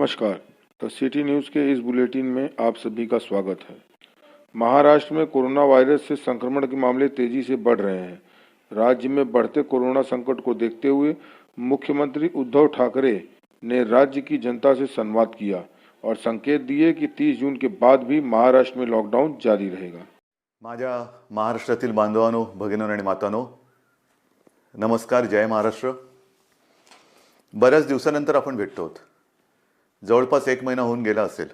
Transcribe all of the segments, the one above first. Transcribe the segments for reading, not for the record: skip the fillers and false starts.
नमस्कार। The city news K is bulletin में आप सभी का स्वागत है। महाराष्ट्र में कोरोना वायरस से संक्रमण के मामले तेजी से बढ़ रहे हैं। राज्य में बढ़ते कोरोना संकट को देखते हुए मुख्यमंत्री उद्धव ठाकरे ने राज्य की जनता से संवाद किया और संकेत दिए कि 30 जून के बाद भी महाराष्ट्र में लॉकडाउन जारी रहेगा। माझ्या महाराष्ट्रातील बांधवांनो, भगिनींनो आणि मातांनो, नमस्कार, जय महाराष्ट्र। बऱ्याच दिवसानंतर आपण भेटतो। जवळपास 1 महिना होऊन गेला असेल।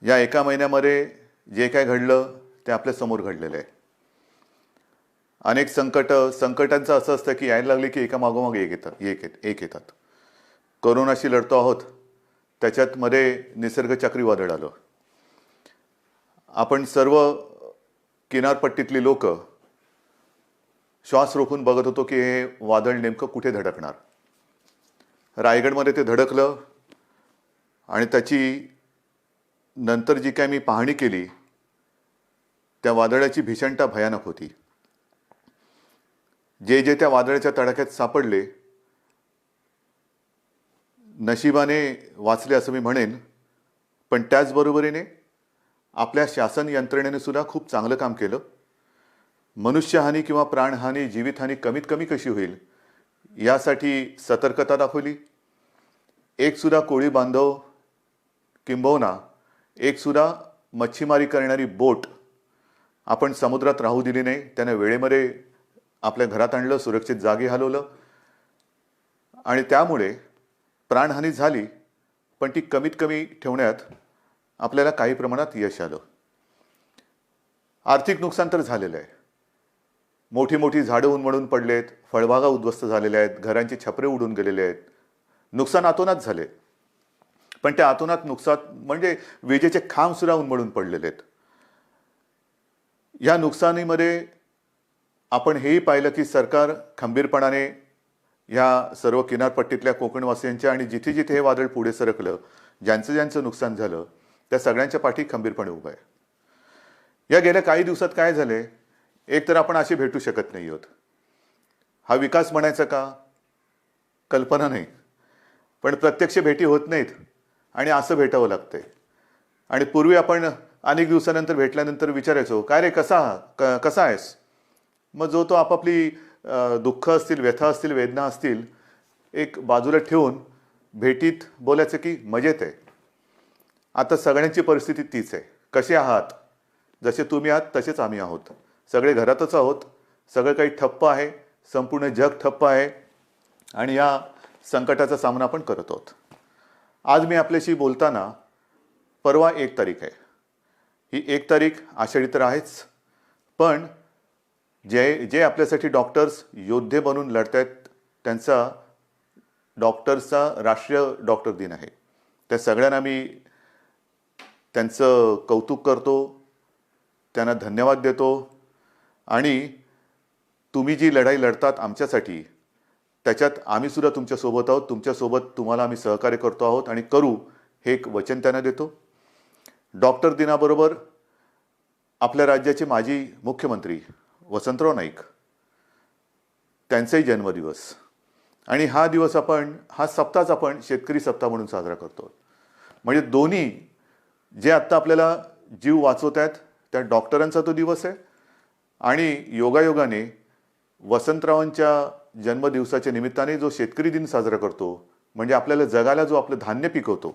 या एका महिन्यामध्ये जे काय घडलं ते आपल्या समोर घडलेलं आहे। अनेक संकटांचं असं असतं की यायला लागले की एका मागोमाग एक येतात। कोरोनाशी लढतो आहोत, त्याच्यात मध्ये निसर्ग चक्रीवादळ आलं। आपण सर्व किनारपट्टीतली लोक श्वास रोखून बघत होतो की हे वादळ नेमकं कुठे धडकणार। रायगडमध्ये ते धडकलं आणि त्याची नंतर जी काय मी पाहणी केली त्या वादळाची भीषणता भयानक होती। जे त्या वादळाच्या तडाख्यात सापडले नशिबाने वाचले असं मी म्हणेन, पण त्याचबरोबरीने आपल्या शासन यंत्रणेने सुद्धा खूप चांगलं काम केलं। मनुष्यहानी किंवा प्राणहानी, जीवितहानी कमीत कमी कशी होईल यासाठी सतर्कता दाखवली। एक सुद्धा कोळी बांधव किंबहुना एक सुद्धा मच्छीमारी करणारी बोट आपण समुद्रात राहू दिली नाही। त्याने वेळेमध्ये आपल्या घरात आणलं, सुरक्षित जागी हलवलं आणि त्यामुळे प्राणहानी झाली, पण ती कमीत कमी ठेवण्यात आपल्याला काही प्रमाणात यश आलं। आर्थिक नुकसान तर झालेलं आहे। मोठी मोठी झाडं उन्मळून पडलेत, फळबागा उद्ध्वस्त झालेल्या आहेत, घरांची छपरे उडून गेलेले आहेत। नुकसान आतोनात झाले, पण त्या आतोनात नुकसान म्हणजे विजेचे खांब सुद्धा उन्मळून पडलेले आहेत। या नुकसानीमध्ये आपण हेही पाहिलं की सरकार खंबीरपणाने या सर्व किनारपट्टीतल्या कोकणवासियांच्या आणि जिथे जिथे हे वादळ पुढे सरकलं, ज्यांचं नुकसान झालं त्या सगळ्यांच्या पाठी खंबीरपणे उभा आहे। या गेल्या काही दिवसात काय झाले, एक तर आपण अशी भेटू शकत नाही आहोत। हा विकास म्हणायचा का कल्पना नाही, पण प्रत्यक्ष भेटी होत नाहीत आणि असं भेटावं लागतंय। आणि पूर्वी आपण अनेक दिवसानंतर भेटल्यानंतर विचारायचो, काय रे कसा आहेस। मग जो तो आपापली दुःख असतील, व्यथा असतील, वेदना असतील एक बाजूला ठेवून भेटीत बोलायचं की मजेत आहे। आता सगळ्यांची परिस्थिती तीच आहे। कसे आहात, जसे तुम्ही आहात तसेच आम्ही आहोत। सगळे घरातच आहोत, सगळं काही ठप्प आहे, संपूर्ण जग ठप्प आहे आणि या संकटाचा सामना आपण करत आहोत। आज मी आपल्याशी बोलताना परवा 1 तारीख आहे। ही 1 तारीख आषाढी तर आहेच, पण जे आपल्यासाठी डॉक्टर्स योद्धे बनून लढतायत त्यांचा डॉक्टर्सचा राष्ट्रीय डॉक्टर दिन आहे। त्या सगळ्यांना मी त्यांचं कौतुक करतो, त्यांना धन्यवाद देतो आणि तुम्ही जी लढाई लढतात आमच्यासाठी त्याच्यात आम्ही सुद्धा तुमच्यासोबत आहोत। तुमच्यासोबत तुम्हाला आम्ही सहकार्य करतो आहोत आणि करू हे एक वचन त्यांना देतो। डॉक्टर दिनाबरोबर आपल्या राज्याचे माजी मुख्यमंत्री वसंतराव नाईक त्यांचाही जन्मदिवस आणि हा सप्ताह आपण शेतकरी सप्ताह म्हणून साजरा करतो। म्हणजे दोन्ही जे आत्ता आपल्याला जीव वाचवत आहेत त्या डॉक्टरांचा तो दिवस आहे आणि योगायोगाने वसंतरावांच्या जन्मदिवसाच्या निमित्ताने जो शेतकरी दिन साजरा करतो, म्हणजे आपल्याला जगाला जो आपलं धान्य पिकवतो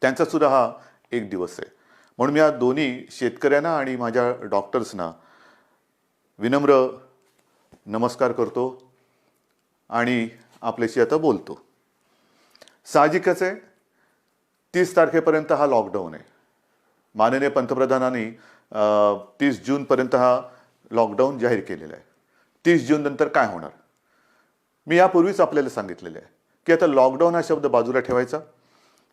त्यांचा सुद्धा हा एक दिवस आहे। म्हणून मी या दोन्ही शेतकऱ्यांना आणि माझ्या डॉक्टर्सना विनम्र नमस्कार करतो आणि आपल्याशी आता बोलतो। साहजिकच आहे 30 तारखेपर्यंत हा लॉकडाऊन आहे। माननीय पंतप्रधानांनी 30 जूनपर्यंत हा लॉकडाऊन जाहीर केलेला आहे। 30 जून नंतर काय होणार मी यापूर्वीच आपल्याला सांगितलेलं आहे की आता लॉकडाऊन हा शब्द बाजूला ठेवायचा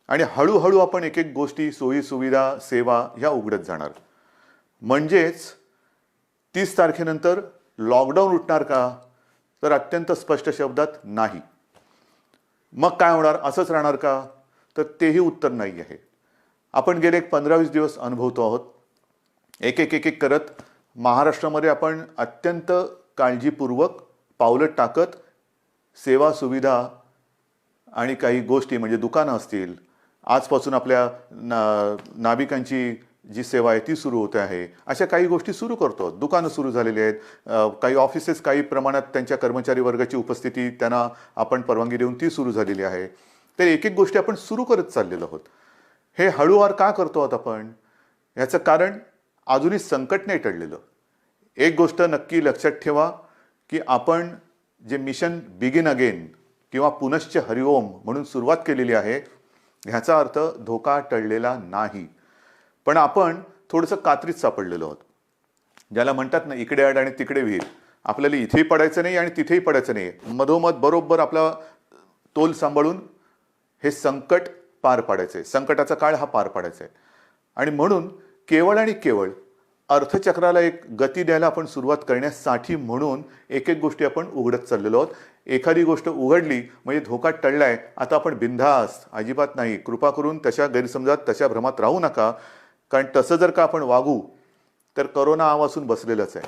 आणि हळूहळू आपण एक एक गोष्टी, सोयी सुविधा, सेवा ह्या उघडत जाणार। म्हणजेच 30 तारखेनंतर लॉकडाऊन उठणार का, तर अत्यंत स्पष्ट शब्दात नाही। मग काय होणार, असंच राहणार का, तर तेही उत्तर नाही आहे। आपण गेले 15-20 दिवस अनुभवतो आहोत। एक एक करत महाराष्ट्रामध्ये आपण अत्यंत काळजीपूर्वक पावलं टाकत सेवा सुविधा आणि काही गोष्टी म्हणजे दुकानं असतील, आजपासून आपल्या नाभिकांची जी सेवा आहे ती सुरू होते आहे, अशा काही गोष्टी सुरू करतो. दुकानं सुरू झालेली आहेत, काही ऑफिसेस काही प्रमाणात त्यांच्या कर्मचारी वर्गाची उपस्थिती त्यांना आपण परवानगी देऊन ती सुरू झालेली आहे. तर एक एक गोष्टी आपण सुरू करत चाललेलो आहोत. हे हळूवार का करतो आहोत आपण? याचं कारण अजूनही संकट नाही टळलेलं. एक गोष्ट नक्की लक्षात ठेवा की आपण जे मिशन बिगिन अगेन किंवा पुनश्च हरिओम म्हणून सुरुवात केलेली आहे, ह्याचा अर्थ धोका टळलेला नाही, पण आपण थोडंसं कात्रीत सापडलेलो आहोत. ज्याला म्हणतात ना, इकडे आड आणि तिकडे विहीर. आपल्याला इथेही पडायचं नाही आणि तिथेही पडायचं नाही, मधोमध बरोबर आपला तोल सांभाळून हे संकट पार पाडायचंय, संकटाचा काळ हा पार पाडायचा आहे. आणि म्हणून केवळ आणि केवळ अर्थचक्राला एक गती द्यायला आपण सुरुवात करण्यासाठी म्हणून एक एक गोष्टी आपण उघडत चाललेलो आहोत. एखादी गोष्ट उघडली म्हणजे धोका टळलाय, आता आपण बिनधास्त, अजिबात नाही. कृपा करून तशा गैरसमजात, तशा भ्रमात राहू नका, कारण तसं जर का आपण वागू तर करोना आवासून बसलेलंच आहे.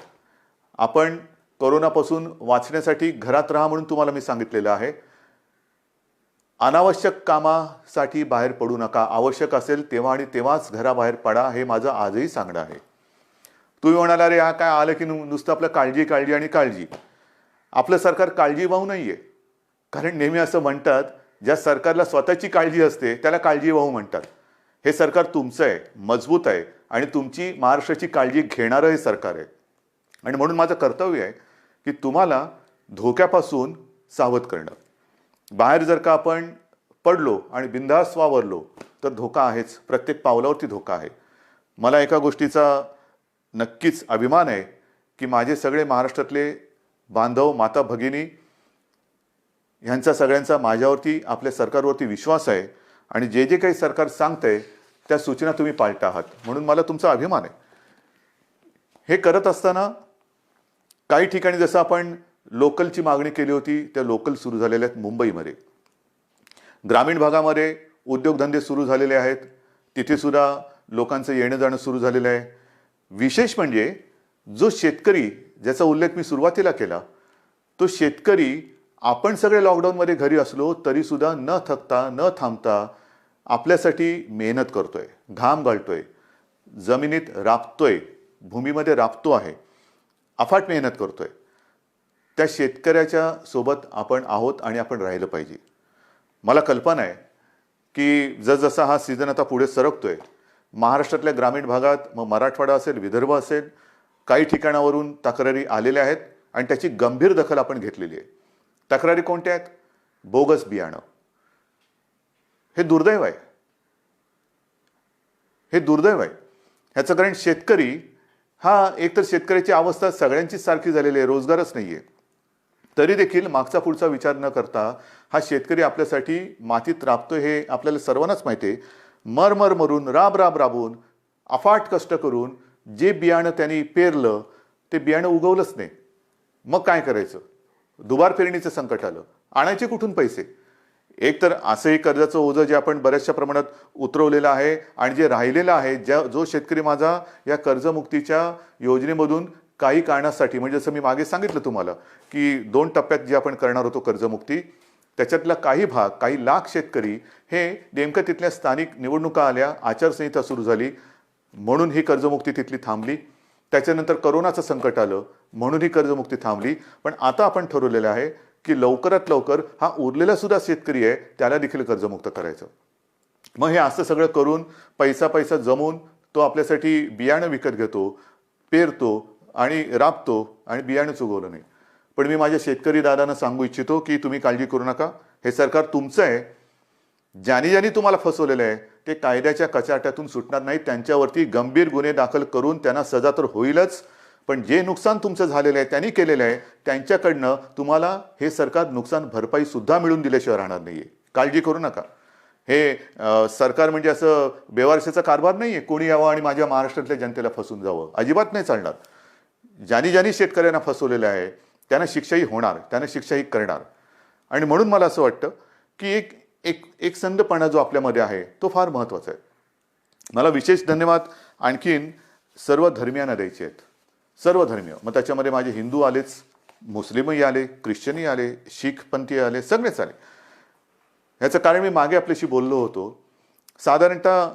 आपण करोनापासून वाचण्यासाठी घरात राहा म्हणून तुम्हाला मी सांगितलेलं आहे. अनावश्यक कामासाठी बाहेर पडू नका. आवश्यक असेल तेव्हा आणि तेव्हाच घराबाहेर पडा, हे माझं आजही सांगणं आहे. तुम्ही म्हणाला, अरे हा काय आलं की नुसतं आपलं काळजी काळजी आणि काळजी. आपलं सरकार काळजीवाहू नाहीये, कारण नेहमी असं म्हणतात, ज्या सरकारला स्वतःची काळजी असते त्याला काळजीवाहू म्हणतात. हे सरकार तुमचं आहे, मजबूत आहे आणि तुमची महाराष्ट्राची काळजी घेणारं हे सरकार आहे. आणि म्हणून माझं कर्तव्य आहे की तुम्हाला धोक्यापासून सावध करणं. बाहेर जर का आपण पडलो आणि बिनधास्त वावरलो तर धोका आहेच, प्रत्येक पावलावरती धोका आहे. मला एका गोष्टीचा नक्कीच अभिमान आहे की माझे सगळे महाराष्ट्रातले बांधव, माता भगिनी ह्यांचा सगळ्यांचा माझ्यावरती, आपल्या सरकारवरती विश्वास आहे आणि जे जे काही सरकार सांगतंय त्या सूचना तुम्ही पाळता आहात, म्हणून मला तुमचा अभिमान आहे. हे करत असताना काही ठिकाणी जसं आपण लोकलची मागणी केली होती, त्या लोकल सुरू झालेल्या आहेत. मुंबईमध्ये ग्रामीण भागामध्ये उद्योगधंदे सुरू झालेले आहेत, तिथे सुद्धा लोकांचं येणं जाणं सुरू झालेलं आहे. विशेष म्हणजे जो शेतकरी, ज्याचा उल्लेख मी सुरुवातीला केला, तो शेतकरी आपण सगळे लॉकडाऊनमध्ये घरी असलो तरी सुद्धा न थकता, न थांबता आपल्यासाठी मेहनत करतोय, घाम गाळतोय, जमिनीत राबतोय, भूमीमध्ये राबतो आहे, अफाट मेहनत करतोय. त्या शेतकऱ्याच्या सोबत आपण आहोत आणि आपण राहिलं पाहिजे. मला कल्पना आहे की जसजसा हा सीझन आता पुढे सरकतोय, महाराष्ट्रातल्या ग्रामीण भागात, मग मराठवाडा असेल, विदर्भ असेल, काही ठिकाणावरून तक्रारी आलेल्या आहेत आणि त्याची गंभीर दखल आपण घेतलेली आहे. तक्रारी कोणत्या आहेत? बोगस बियाणं. हे दुर्दैव आहे, हे दुर्दैव आहे. ह्याचं कारण शेतकरी हा, एकतर शेतकऱ्याची अवस्था सगळ्यांचीच सारखी झालेली आहे, रोजगारच नाहीये. तरी देखील मागचा पुढचा विचार न करता हा शेतकरी आपल्यासाठी मातीत राबतोय, हे आपल्याला सर्वांनाच माहिती आहे. मर मरून, राबून, अफाट कष्ट करून जे बियाणं त्यांनी पेरलं ते बियाणं उगवलंच नाही. मग काय करायचं? दुबार पेरणीचं संकट आलं, आणायचे कुठून पैसे? एक तर असंही कर्जाचं ओझं जे आपण बऱ्याचशा प्रमाणात उतरवलेलं आहे आणि जे राहिलेलं आहे, जो शेतकरी माझा या कर्जमुक्तीच्या योजनेमधून काही कारणासाठी, म्हणजे जसं मी मागे सांगितलं तुम्हाला की 2 टप्प्यात जे आपण करणार होतो कर्जमुक्ती, त्याच्यातला काही भाग, काही लाख शेतकरी हे नेमकं तिथल्या स्थानिक निवडणुका आल्या, आचारसंहिता सुरू झाली म्हणून ही कर्जमुक्ती तिथली थांबली. त्याच्यानंतर करोनाचं संकट आलं म्हणून ही कर्जमुक्ती थांबली. पण आता आपण ठरवलेलं आहे की लवकरात लवकर हा उरलेला सुद्धा शेतकरी आहे त्याला देखील कर्जमुक्त करायचं. मग हे असं सगळं करून पैसा जमवून तो आपल्यासाठी बियाणं विकत घेतो, पेरतो आणि राबतो आणि बियाणंच उगवलं नाही. पण मी माझ्या शेतकरी दादांना सांगू इच्छितो की तुम्ही काळजी करू नका, हे सरकार तुमचं आहे. ज्यांनी तुम्हाला फसवलेलं आहे ते कायद्याच्या कचाट्यातून सुटणार नाही. त्यांच्यावरती गंभीर गुन्हे दाखल करून त्यांना सजा तर होईलच, पण जे नुकसान तुमचं झालेलं आहे, त्यांनी केलेलं आहे, त्यांच्याकडनं तुम्हाला हे सरकार नुकसान भरपाई सुद्धा मिळून दिल्याशिवाय राहणार नाहीये. काळजी करू नका. हे सरकार म्हणजे असं बेवारशाचा कारभार नाहीये, कोणी यावं आणि माझ्या महाराष्ट्रातल्या जनतेला फसवून जावं, अजिबात नाही चालणार. ज्यांनी शेतकऱ्यांना फसवलेलं आहे त्यांना शिक्षाही होणार, त्यांना शिक्षाही करणार. आणि म्हणून मला असं वाटतं की एक संधपणा जो आपल्यामध्ये आहे तो फार महत्त्वाचा आहे. मला विशेष धन्यवाद आणखीन सर्व धर्मियांना द्यायचे आहेत, सर्व धर्मीय. मग त्याच्यामध्ये माझे हिंदू आलेच, मुस्लिमही आले, ख्रिश्चनही आले, शीख पंथी आले, सगळेच आले. ह्याचं कारण मी मागे आपल्याशी बोललो होतो. साधारणतः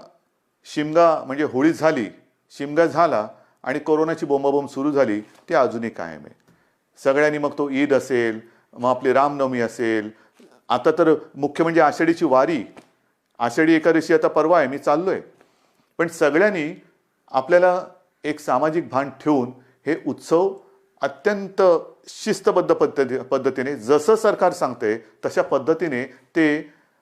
शिमगा म्हणजे होळी झाली, शिमगा झाला आणि कोरोनाची बोंबाबोंब सुरू झाली, ती अजूनही कायम आहे. सगळ्यांनी मग तो ईद असेल, मग आपली रामनवमी असेल, आता तर मुख्य म्हणजे आषाढीची वारी, आषाढी एकादशी आता परवा आहे, मी चाललोय. पण सगळ्यांनी आपल्याला एक सामाजिक भान ठेवून हे उत्सव अत्यंत शिस्तबद्ध पद्धतीने जसं सरकार सांगते तशा पद्धतीने ते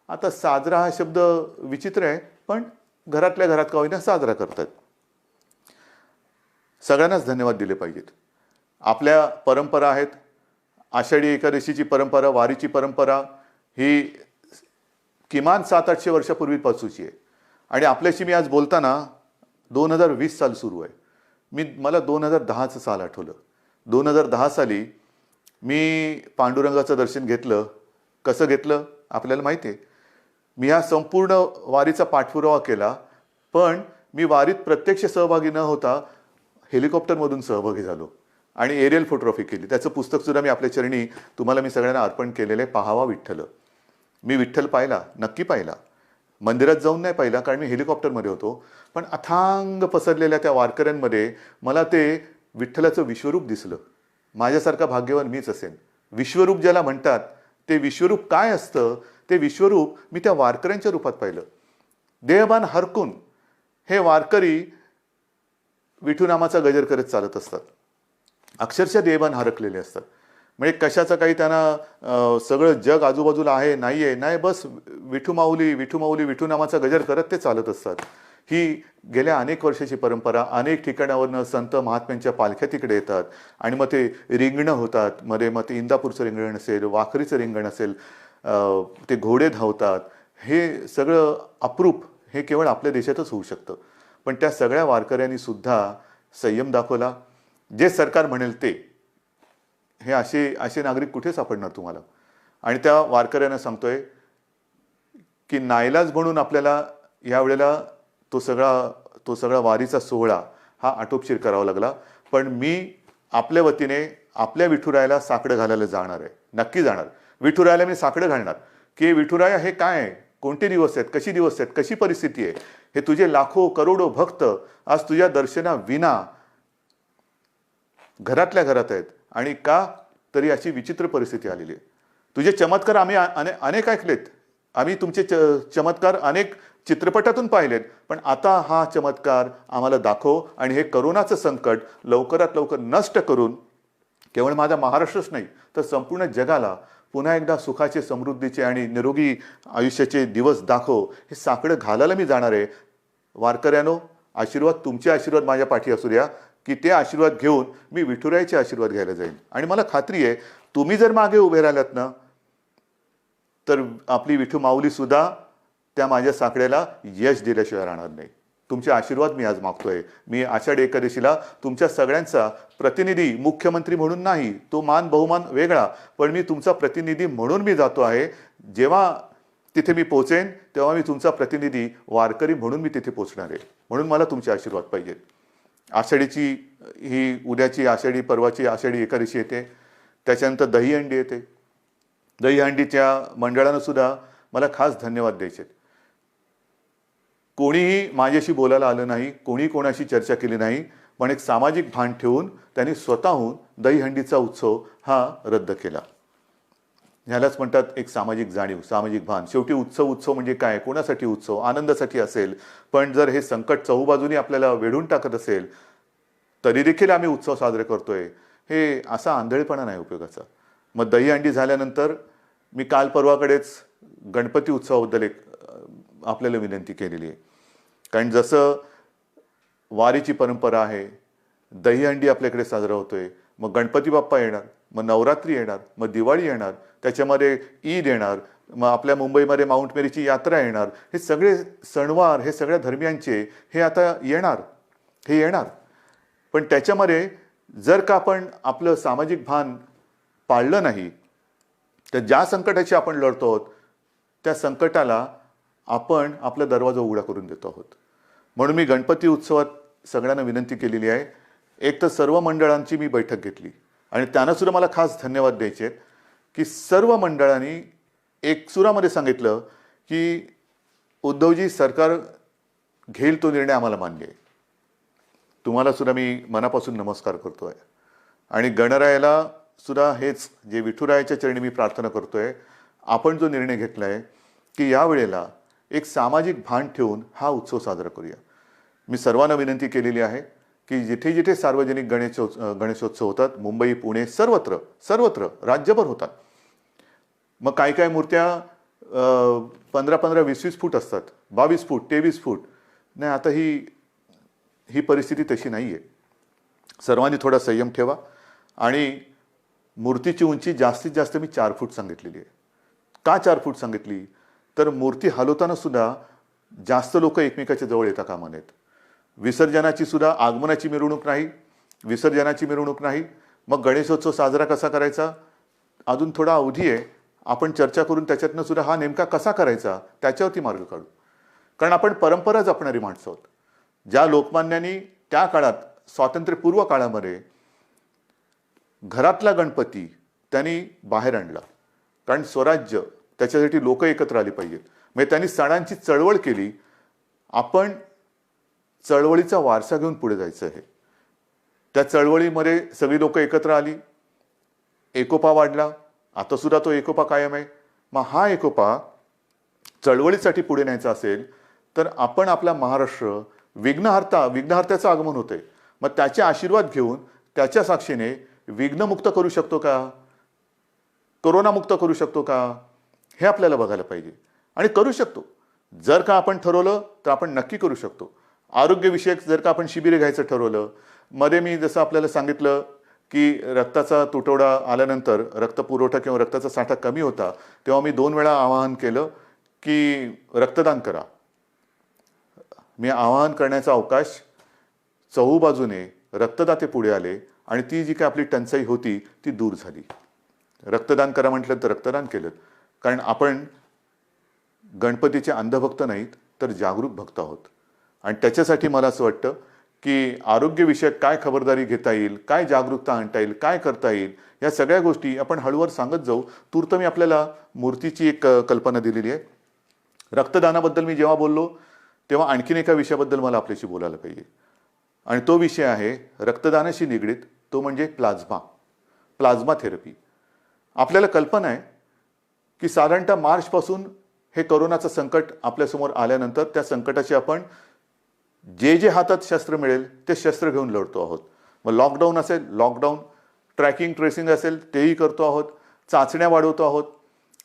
आता साजरा हा शब्द विचित्र आहे, पण घरातल्या घरात का होईना साजरा करतात. सगळ्यांनाच धन्यवाद दिले पाहिजेत. आपल्या परंपरा आहेत. आषाढी एकादशीची परंपरा, वारीची परंपरा ही किमान 700-800 वर्षापूर्वीपासूनची आहे. आणि आपल्याशी मी आज बोलताना 2020 साल सुरू आहे. मला 2010चं साल आठवलं. 2010 साली मी पांडुरंगाचं दर्शन घेतलं. कसं घेतलं आपल्याला माहिती आहे. मी हा संपूर्ण वारीचा पाठपुरावा केला, पण मी वारीत प्रत्यक्ष सहभागी न होता हेलिकॉप्टरमधून सहभागी झालो आणि एरियल फोटोग्राफी केली. त्याचं पुस्तकसुद्धा मी आपल्या चरणी तुम्हाला मी सगळ्यांना अर्पण केलेलं आहे. पाहावा विठ्ठल. मी विठ्ठल पाहिला, नक्की पाहिला. मंदिरात जाऊन नाही पाहिला कारण मी हेलिकॉप्टरमध्ये होतो, पण अथांग पसरलेल्या त्या वारकऱ्यांमध्ये मला ते विठ्ठलाचं विश्वरूप दिसलं. माझ्यासारखा भाग्यवान मीच असेन. विश्वरूप ज्याला म्हणतात ते विश्वरूप काय असतं ते विश्वरूप मी त्या वारकऱ्यांच्या रूपात पाहिलं. देहभान हरकून हे वारकरी विठू नामाचा गजर करत चालत असतात. अक्षरशः देहभान हरकलेले असतात. म्हणजे कशाचं काही त्यांना सगळं जग आजूबाजूला आहे नाहीये, नाही बस विठू माऊली विठू माऊली विठू नामाचा गजर करत ते चालत असतात. ही गेल्या अनेक वर्षाची परंपरा. अनेक ठिकाणावरनं संत महात्म्यांच्या पालख्या तिकडे येतात आणि मग ते रिंगणं होतात. मध्ये मग ते इंदापूरचं रिंगण असेल, वाखरीचं रिंगण असेल, ते घोडे धावतात. हे सगळं अप्रूप हे केवळ आपल्या देशातच होऊ शकतं. पण त्या सगळ्या वारकऱ्यांनी सुद्धा संयम दाखवला. जे सरकार म्हणेल ते. हे असे नागरिक कुठे सापडणार तुम्हाला. आणि त्या वारकऱ्यांना सांगतोय की नाईलाज म्हणून आपल्याला यावेळेला तो सगळा वारीचा सोहळा हा आटोपशीर करावा लागला. पण मी आपल्या वतीने आपल्या विठुरायाला साकडं घालायला जाणार आहे. नक्की जाणार. विठुरायाला मी साकडं घालणार की विठुराया हे काय आहे, कोणते दिवस आहेत, कशी दिवस आहेत, कशी परिस्थिती आहे. हे तुझे लाखो करोडो भक्त आज तुझ्या दर्शना विना घरातल्या घरात आहेत. आणि का तरी अशी विचित्र परिस्थिती आलेली आहे. तुझे चमत्कार आम्ही अनेक ऐकलेत. आम्ही तुमचे चमत्कार अनेक चित्रपटातून पाहिलेत. पण आता हा चमत्कार आम्हाला दाखव आणि हे करोनाचं संकट लवकरात लवकर नष्ट करून केवळ माझा महाराष्ट्रच नाही तर संपूर्ण जगाला पुन्हा एकदा सुखाचे, समृद्धीचे आणि निरोगी आयुष्याचे दिवस दाखव. हे साकडं घालायला मी जाणार आहे. वारकऱ्यानो, आशीर्वाद, तुमचे आशीर्वाद माझ्या पाठी असू द्या की ते आशीर्वाद घेऊन मी विठुरायाचे आशीर्वाद घ्यायला जाईल. आणि मला खात्री आहे तुम्ही जर मागे उभे राहिलात ना तर आपली विठू माऊली सुद्धा त्या माझ्या साकड्याला यश दिल्याशिवाय राहणार नाही. तुमचे आशीर्वाद मी आज मागतोय. मी आषाढी एकादशीला तुमच्या सगळ्यांचा प्रतिनिधी, मुख्यमंत्री म्हणून नाही, तो मान बहुमान वेगळा, पण मी तुमचा प्रतिनिधी म्हणून मी जातो आहे. जेव्हा तिथे मी पोहोचेन तेव्हा मी तुमचा प्रतिनिधी वारकरी म्हणून मी तिथे पोहोचणार आहे. म्हणून मला तुमचे आशीर्वाद पाहिजेत. आषाढीची ही उद्याची आषाढी, परवाची आषाढी एकादशी येते. त्याच्यानंतर दहीहंडी येते. दहीहंडीच्या मंडळानं सुद्धा मला खास धन्यवाद द्यायचे. कोणीही माझ्याशी बोलायला आलं नाही, कोणी कोणाशी चर्चा केली नाही, पण एक सामाजिक भान ठेवून त्यांनी स्वतःहून दहीहंडीचा उत्सव हा रद्द केला. ह्यालाच म्हणतात एक सामाजिक जाणीव, सामाजिक भान. शेवटी उत्सव म्हणजे काय, कोणासाठी उत्सव, आनंदासाठी असेल. पण जर हे संकट चहूबाजूनी आपल्याला वेढून टाकत असेल तरी देखील आम्ही उत्सव साजरे करतोय, हे असा आंधळेपणा नाही उपयोगाचा. मग दहीहंडी झाल्यानंतर मी काल परवाकडेच गणपती उत्सवाबद्दल एक आपल्याला विनंती केलेली आहे. कारण जसं वारीची परंपरा आहे, दहीहंडी आपल्याकडे साजरा होतोय, मग गणपती बाप्पा येणार, मग नवरात्री येणार, मग दिवाळी येणार, त्याच्यामध्ये ईद येणार, मग आपल्या मुंबईमध्ये माउंट मेरीची यात्रा येणार. हे सगळे सणवार हे सगळ्या धर्मियांचे हे आता येणार. पण त्याच्यामध्ये जर का आपण आपलं सामाजिक भान पाळलं नाही तर ज्या संकटाशी आपण लढतो आहोत त्या संकटाला आपण आपला दरवाजा उघडा करून देतो आहोत. म्हणून मी गणपती उत्सवात सगळ्यांना विनंती केलेली आहे. एक तर सर्व मंडळांची मी बैठक घेतली आणि त्यांना सुद्धा मला खास धन्यवाद द्यायचे आहेत की सर्व मंडळांनी एकसुरामध्ये सांगितलं की उद्धवजी, सरकार घेईल तो निर्णय आम्हाला मान्य आहे. तुम्हाला सुद्धा मी मनापासून नमस्कार करतोय आणि गणरायाला सुद्धा हेच जे विठुरायाच्या चरणी मी प्रार्थना करतोय, आपण जो निर्णय घेतलाय की यावेळेला एक सामाजिक भान ठेवून हा उत्सव साजरा करूया. मी सर्वांना विनंती केलेली आहे की जिथे जिथे सार्वजनिक गणेशोत्सव होतात, मुंबई, पुणे, सर्वत्र सर्वत्र राज्यभर होतात. मग काय काय मूर्त्या 15-15, 20-20 फूट असतात, 22 फूट, 23 फूट. नाही, आता ही परिस्थिती तशी नाही आहे. सर्वांनी थोडा संयम ठेवा. आणि मूर्तीची उंची जास्तीत जास्त मी 4 फूट सांगितलेली आहे. का 4 फूट सांगितली? तर मूर्ती हलवताना सुद्धा जास्त लोक एकमेकाच्या जवळ येता कामा नयेत. विसर्जनाची सुद्धा आगमनाची मिरवणूक नाही, विसर्जनाची मिरवणूक नाही. मग गणेशोत्सव साजरा कसा करायचा? अजून थोडा अवधी आहे. आपण चर्चा करून त्याच्यातनं सुद्धा हा नेमका कसा करायचा त्याच्यावरती मार्ग काढू. कारण आपण परंपरा जपणारी माणसं आहोत. ज्या लोकमान्यांनी त्या काळात, स्वातंत्र्यपूर्व काळामध्ये, घरातला गणपती त्यांनी बाहेर आणला. कारण स्वराज्य, त्याच्यासाठी लोक एकत्र आली पाहिजेत. म्हणजे त्यांनी सणांची चळवळ केली. आपण चळवळीचा वारसा घेऊन पुढे जायचं आहे. त्या चळवळीमध्ये सगळी लोक एकत्र आली, एकोपा वाढला. आता सुद्धा तो एकोपा कायम आहे. मग हा एकोपा चळवळीसाठी पुढे न्यायचा असेल तर आपण आपला महाराष्ट्र विघ्नहर्त्याचं आगमन होतंय, मग त्याचे आशीर्वाद घेऊन त्याच्या साक्षीने विघ्नमुक्त करू शकतो का, कोरोनामुक्त करू शकतो का, हे आपल्याला बघायला पाहिजे. आणि करू शकतो. जर का आपण ठरवलं तर आपण नक्की करू शकतो. आरोग्यविषयक जर का आपण शिबिरे घ्यायचं ठरवलं, मध्ये मी जसं आपल्याला सांगितलं की रक्ताचा तुटवडा आल्यानंतर रक्तपुरवठा किंवा रक्ताचा साठा कमी होता, तेव्हा मी 2 वेळा आवाहन केलं की रक्तदान करा. मी आवाहन करण्याचा अवकाश, चहूबाजूने रक्तदाते पुढे आले आणि ती जी काय आपली टंचाई होती ती दूर झाली. रक्तदान करा म्हटलं तर रक्तदान केलं. कारण आपण गणपतीचे अंधभक्त नाहीत तर जागरूक भक्त आहोत. आणि त्याच्यासाठी मला असं वाटतं की आरोग्यविषयक काय खबरदारी घेता येईल, काय जागरूकता आणता येईल, काय करता येईल, या सगळ्या गोष्टी आपण हळूवार सांगत जाऊ. तूर्त मी आपल्याला मूर्तीची एक कल्पना दिलेली आहे. रक्तदानाबद्दल मी जेव्हा बोललो तेव्हा आणखीन एका विषयाबद्दल मला आपल्याशी बोलायला पाहिजे. आणि तो विषय आहे रक्तदानाशी निगडीत, तो म्हणजे प्लाझ्मा थेरपी. आपल्याला कल्पना आहे की साधारणतः मार्चपासून हे कोरोनाचं संकट आपल्यासमोर आल्यानंतर त्या संकटाशी आपण जे हातात शस्त्र मिळेल ते शस्त्र घेऊन लढतो आहोत. मग लॉकडाऊन असेल, लॉकडाऊन, ट्रॅकिंग ट्रेसिंग असेल तेही करतो आहोत, चाचण्या वाढवतो आहोत.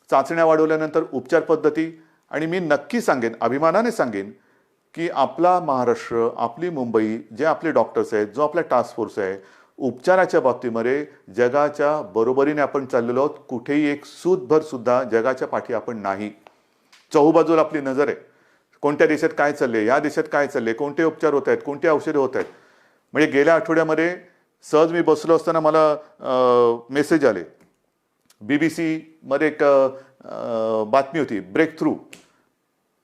चाचण्या वाढवल्यानंतर उपचार पद्धती. आणि मी नक्की सांगेन, अभिमानाने सांगेन की आपला महाराष्ट्र, आपली मुंबई, जे आपले डॉक्टर्स आहेत, जो आपला टास्क फोर्स आहे, उपचाराच्या बाबतीमध्ये जगाच्या बरोबरीने आपण चाललेलो आहोत. कुठेही एक सूतभर सुद्धा जगाच्या पाठी आपण नाही. चहूबाजूला आपली नजर आहे. कोणत्या देशात काय चालले, या देशात काय चालले, कोणते उपचार होत आहेत, कोणते औषधे होत आहेत. म्हणजे गेल्या आठवड्यामध्ये सहज मी बसलो असताना मला मेसेज आले. BBC मध्ये एक बातमी होती, ब्रेक थ्रू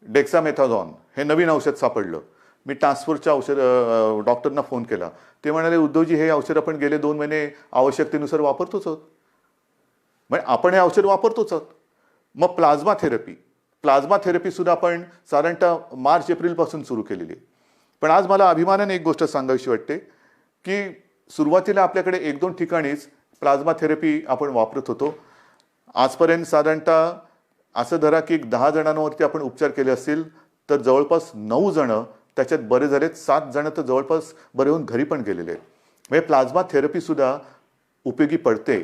डेक्सामेथाझॉन हे नवीन औषध सापडलं. मी टास्क फोर्सच्या डॉक्टरना फोन केला. ते म्हणाले, उद्धवजी हे औषध आपण गेले 2 महिने आवश्यकतेनुसार वापरतोच आहोत. म्हणजे आपण हे औषध वापरतोच आहोत. मग प्लाझ्मा थेरपी सुद्धा आपण साधारणतः मार्च-एप्रिलपासून सुरू केलेली आहे. पण आज मला अभिमानाने एक गोष्ट सांगावीशी वाटते की सुरुवातीला आपल्याकडे 1-2 ठिकाणीच प्लाझ्मा थेरपी आपण वापरत होतो. आजपर्यंत साधारणतः असं धरा की 10 जणांवरती आपण उपचार केले असतील तर जवळपास 9 जण त्याच्यात बरे झालेत, 7 जण तर जवळपास बरे होऊन घरी पण गेलेले आहेत. म्हणजे प्लाझ्मा थेरपी सुद्धा उपयोगी पडते.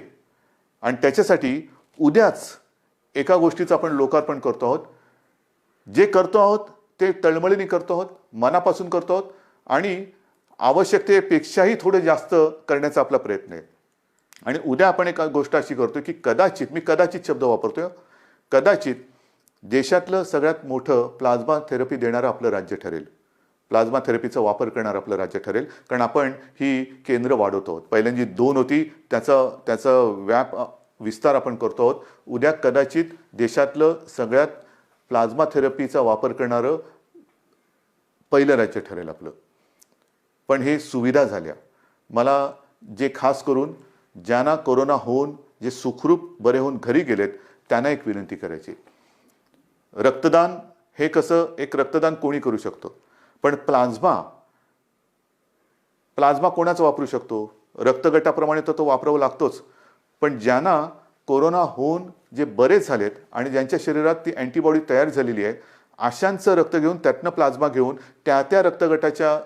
आणि त्याच्यासाठी उद्याच एका गोष्टीचं आपण लोकार्पण करतो आहोत. जे करतो आहोत ते तळमळीने करतो आहोत, मनापासून करतो आहोत आणि आवश्यकतेपेक्षाही थोडं जास्त करण्याचा आपला प्रयत्न आहे. आणि उद्या आपण एक गोष्ट अशी करतो की कदाचित शब्द वापरतोय, कदाचित देशातलं सगळ्यात मोठं प्लाझ्मा थेरपी देणारं आपलं राज्य ठरेल. प्लाझ्मा थेरपीचा वापर करणारं आपलं राज्य ठरेल. कारण आपण ही केंद्र वाढवतो आहोत. पहिल्यांदा 2 होती, त्याचा विस्तार आपण करतो आहोत. उद्या कदाचित देशातलं सगळ्यात प्लाझ्मा थेरपीचा वापर करणारं पहिलं राज्य ठरेल आपलं. पण हे सुविधा झाल्या. मला जे खास करून ज्यांना कोरोना होऊन जे सुखरूप बरे होऊन घरी गेलेत त्यांना एक विनंती करायची. रक्तदान हे कसं, एक रक्तदान कोणी करू शकतो, पण प्लाझ्मा कोणाचा वापरू शकतो? रक्तगटाप्रमाणे तर तो वापरावा लागतोच, पण ज्यांना कोरोना होऊन जे बरे झालेत आणि ज्यांच्या शरीरात ती अँटीबॉडी तयार झालेली आहे, अशांचं रक्त घेऊन त्यातनं प्लाझ्मा घेऊन त्या रक्तगटाच्या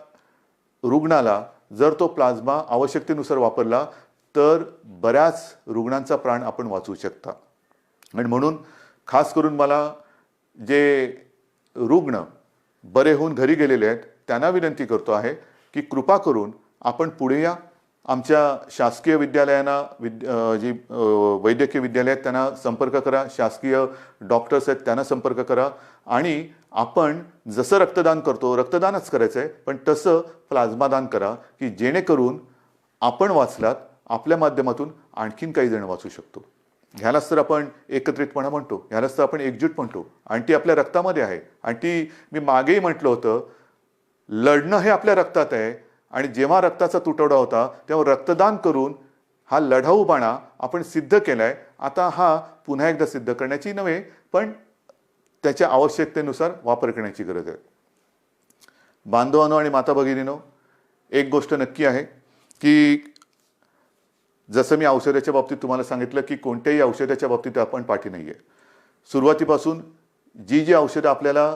रुग्णाला जर तो प्लाझ्मा आवश्यकतेनुसार वापरला तर बऱ्याच रुग्णांचा प्राण आपण वाचवू शकता. आणि म्हणून खास करून मला जे रुग्ण बरे होऊन घरी गेलेले आहेत त्यांना विनंती करतो आहे की कृपा करून आपण पुढे या. आमच्या शासकीय विद्यालयांना जी वैद्यकीय विद्यालय आहेत त्यांना संपर्क करा, शासकीय डॉक्टर्स आहेत त्यांना संपर्क करा आणि आपण जसं रक्तदान करतो, रक्तदानच करायचं आहे, पण तसं प्लाझ्मा दान करा की जेणेकरून आपण वाचलात, आपल्या माध्यमातून आणखीन काही जण वाचू शकतो. ह्यालाच तर आपण एकत्रितपणा म्हणतो, ह्यालाच तर आपण एकजूट म्हणतो आणि ती आपल्या रक्तामध्ये आहे. आणि ती मी मागेही म्हटलं होतं, लढणं हे आपल्या रक्तात आहे आणि जेव्हा रक्ताचा तुटवडा होता तेव्हा रक्तदान करून हा लढाऊपणा आपण सिद्ध केलाय. आता हा पुन्हा एकदा सिद्ध करण्याची नव्हे, पण त्याच्या आवश्यकतेनुसार वापर करण्याची गरज आहे. बांधवांनो आणि माता भगिनींनो, एक गोष्ट नक्की आहे की जसं मी औषधाच्या बाबतीत तुम्हाला सांगितलं की कोणत्याही औषधाच्या बाबतीत आपण पाठी नाही आहे. सुरुवातीपासून जी औषधं आपल्याला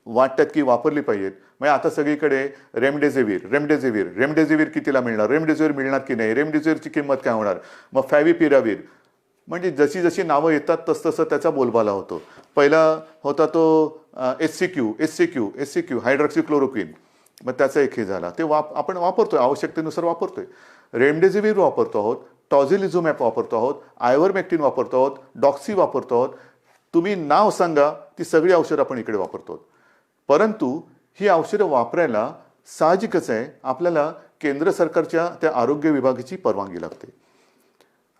वाटतात की वापरली पाहिजेत, म्हणजे आता सगळीकडे रेमडेसिवीर कितीला मिळणार, रेमडेसिवीर मिळणार की नाही, रेमडेसिवीरची किंमत काय होणार, मग फॅव्हिपिरावीर, म्हणजे जशी जशी नावं येतात तसतसं त्याचा बोलबाला होतो. पहिला होता तो एससीक्यू हायड्रॉक्सिक्लोरोक्विन, मग त्याचा एक हे झाला, ते आपण वापरतोय, आवश्यकतेनुसार वापरतोय. रेमडेसिवीर वापरतो आहोत, टॉझिलिझुमॅब वापरतो आहोत, आयव्हरमेक्टिन वापरतो आहोत, डॉक्सी वापरतो आहोत. तुम्ही नाव सांगा, ती सगळी औषधं आपण इकडे वापरतो. परंतु ही औषधं वापरायला साहजिकच आहे, आपल्याला केंद्र सरकारच्या त्या आरोग्य विभागाची परवानगी लागते.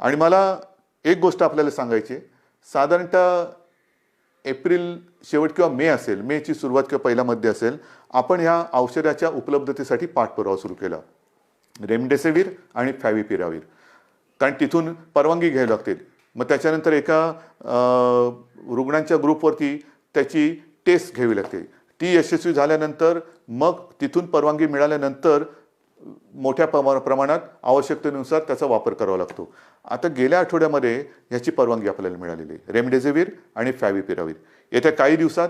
आणि मला एक गोष्ट आपल्याला सांगायची आहे, साधारणतः एप्रिल शेवट किंवा मे असेल, मेची सुरुवात किंवा पहिला मध्ये असेल, आपण ह्या औषधाच्या उपलब्धतेसाठी पाठपुरावा सुरू केला, रेमडेसिवीर आणि फॅव्हिपिरावीर, कारण तिथून परवानगी घ्यावी लागते. मग त्याच्यानंतर एका रुग्णांच्या ग्रुपवरती त्याची टेस्ट घ्यावी लागते. ती यशस्वी झाल्यानंतर मग तिथून परवानगी मिळाल्यानंतर मोठ्या प्रमाणात आवश्यकतेनुसार त्याचा वापर करावा लागतो. आता गेल्या आठवड्यामध्ये ह्याची परवानगी आपल्याला मिळालेली आहे, रेमडेसिवीर आणि फॅव्हिपिरावीर. येत्या काही दिवसात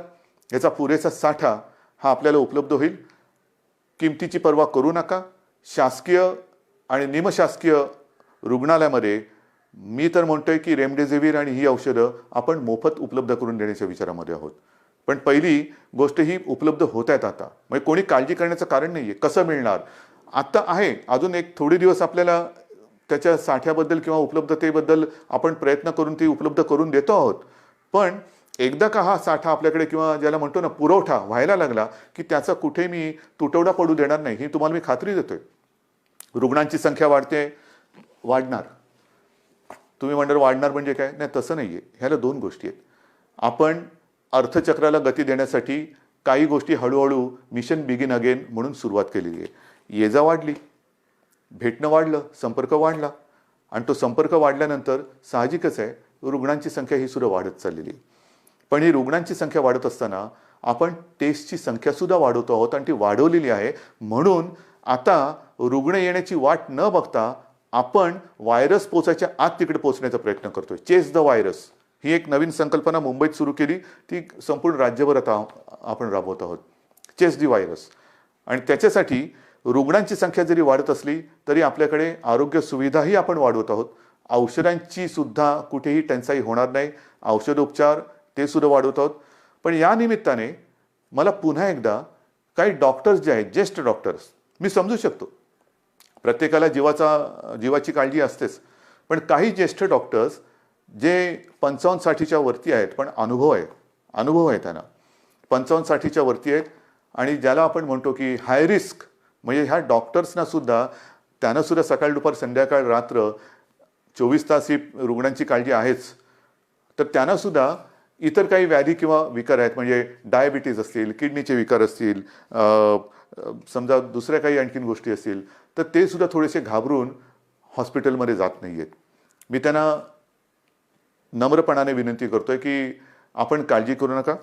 याचा पुरेसा साठा हा आपल्याला उपलब्ध होईल. किमतीची पर्वा करू नका. शासकीय आणि निमशासकीय रुग्णालयामध्ये मी तर म्हणतोय की रेमडेसिवीर आणि ही औषधं आपण मोफत उपलब्ध करून देण्याच्या विचारामध्ये आहोत. पण पहिली गोष्ट ही उपलब्ध होत आहेत आता, म्हणजे कोणी काळजी करण्याचं कारण नाहीये. कसं मिळणार आता आहे, अजून एक थोडे दिवस आपल्याला त्याच्या साठ्याबद्दल किंवा उपलब्धतेबद्दल आपण प्रयत्न करून ती उपलब्ध करून देतो आहोत. पण एकदा का हा साठा आपल्याकडे किंवा ज्याला म्हणतो ना पुरवठा व्हायला लागला की त्याचा कुठे मी तुटवडा पडू देणार नाही, ही तुम्हाला मी खात्री देतोय. रुग्णांची संख्या वाढणार. तुम्ही म्हणणार वाढणार म्हणजे काय, नाही तसं नाहीये. ह्याला दोन गोष्टी आहेत. आपण अर्थचक्राला गती देण्यासाठी काही गोष्टी हळूहळू मिशन बिगिन अगेन म्हणून सुरुवात केलेली आहे. ये जा वाढली, भेटणं वाढलं, संपर्क वाढला आणि तो संपर्क वाढल्यानंतर साहजिकच आहे रुग्णांची संख्या ही सुद्धा वाढत चाललेली. पण ही रुग्णांची संख्या वाढत असताना आपण टेस्टची संख्या सुद्धा वाढवतो आहोत आणि ती वाढवलेली आहे. म्हणून आता रुग्ण येण्याची वाट न बघता आपण व्हायरस पोचायच्या आत तिकडे पोहोचण्याचा प्रयत्न करतोय. चेस द व्हायरस ही एक नवीन संकल्पना मुंबईत सुरू केली, ती संपूर्ण राज्यभर आता आपण राबवत आहोत. Chase the virus. आणि त्याच्यासाठी रुग्णांची संख्या जरी वाढत असली तरी आपल्याकडे आरोग्य सुविधाही आपण वाढवत आहोत. औषधांची सुद्धा कुठेही टंचाई होणार नाही, औषधोपचार ते सुद्धा वाढवत आहोत. पण या निमित्ताने मला पुन्हा एकदा काही डॉक्टर्स जे आहेत, ज्येष्ठ डॉक्टर्स, मी समजू शकतो प्रत्येकाला जीवाची काळजी असतेच, पण काही ज्येष्ठ डॉक्टर्स जे 55-60च्या वरती आहेत, पण अनुभव आहे त्यांना, 55-60च्या वरती आहेत आणि ज्याला आपण म्हणतो की हाय रिस्क, म्हणजे ह्या डॉक्टर्सना सुद्धा त्यांना सुद्धा सकाळ दुपार संध्याकाळ रात्र 24 तास ही रुग्णांची काळजी आहेच. तर त्यांना सुद्धा इतर काही व्याधी किंवा विकार आहेत, म्हणजे डायबिटीज असतील, किडनीचे विकार असतील, समजा दुसऱ्या काही आणखीन गोष्टी असतील, तर ते सुद्धा थोडेसे घाबरून हॉस्पिटलमध्ये जात नाही आहेत. मी त्यांना नम्रपणाने विनंती करतोय की आपण काळजी करू नका.